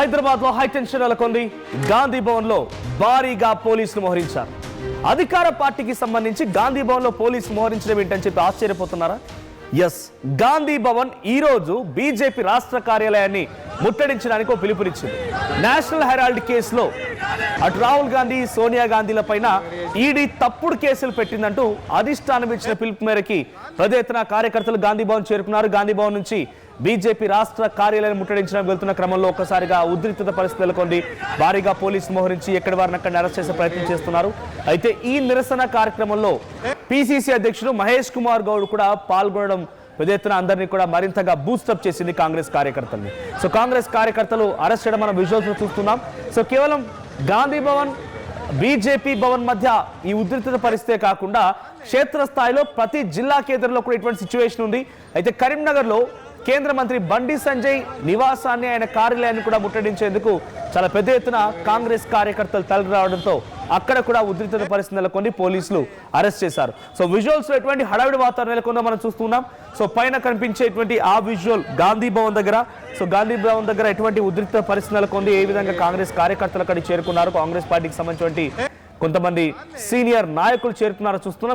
హైదరాబాద్ లో హైటెన్షన్ నెలకొంది. గాంధీ భవన్ లో భారీగా పోలీసులు మోహరించారు. అధికార పార్టీకి సంబంధించి గాంధీ భవన్ లో పోలీసులు మోహరించడం ఏంటని చెప్పి ఆశ్చర్యపోతున్నారా? ఎస్, గాంధీ భవన్ ఈ రోజు బీజేపీ రాష్ట్ర కార్యాలయాన్ని ముట్టడించడానికి ఒక పిలుపునిచ్చింది. నేషనల్ హెరాల్డ్ కేసులో అటు రాహుల్ గాంధీ, సోనియా గాంధీల పైన ఈడీ తప్పుడు కేసులు పెట్టిందంటూ అధిష్టానం ఇచ్చిన పిలుపు మేరకి పెద్ద ఎత్తున కార్యకర్తలు గాంధీ భవన్ చేరుకున్నారు. గాంధీ భవన్ నుంచి బీజేపీ రాష్ట్ర కార్యాలయం ముట్టడించడానికి వెళ్తున్న క్రమంలో ఒక్కసారిగా ఉద్రిక్తత పరిస్థితి నెలకొంది. భారీగా పోలీసులు మోహరించి ఎక్కడి వారిని అక్కడ అరెస్ట్ చేసే ప్రయత్నం చేస్తున్నారు. అయితే ఈ నిరసన కార్యక్రమంలో పిసిసి అధ్యక్షుడు మహేష్ కుమార్ గౌడ్ కూడా పాల్గొనడం పెద్ద ఎత్తున అందరినీ కూడా మరింతగా బూస్టప్ చేసింది కాంగ్రెస్ కార్యకర్తల్ని. సో కాంగ్రెస్ కార్యకర్తలు అరెస్ట్ చేయడం మనం విజువల్స్ చూస్తున్నాం. సో కేవలం గాంధీ భవన్, బీజేపీ భవన్ మధ్య ఈ ఉద్రిక్తత పరిస్థితే కాకుండా క్షేత్రస్థాయిలో ప్రతి జిల్లా కేంద్రంలో కూడా ఇటువంటి సిచ్యువేషన్ ఉంది. అయితే కరీంనగర్లో కేంద్ర మంత్రి బండి సంజయ్ నివాసాన్ని, ఆయన కార్యాలయాన్ని కూడా ముట్టడించేందుకు చాలా పెద్ద ఎత్తున కాంగ్రెస్ కార్యకర్తలు తరలి రావడంతో అక్కడ కూడా ఉద్రిక్తత పరిస్థితి నెలకొని పోలీసులు అరెస్ట్ చేశారు. సో విజువల్స్ లో ఎటువంటి హడావిడి వాతావరణం నెలకొందో మనం చూస్తున్నాం. సో పైన కనిపించేటువంటి ఆ విజువల్ గాంధీ భవన్ దగ్గర. సో గాంధీ భవన్ దగ్గర ఎటువంటి ఉద్రిక్త పరిస్థితి నెలకొంది, ఏ విధంగా కాంగ్రెస్ కార్యకర్తలు అక్కడికి చేరుకున్నారు, కాంగ్రెస్ పార్టీకి సంబంధించినటువంటి కొంతమంది సీనియర్ నాయకులు చేరుకున్నారో చూస్తున్నాం.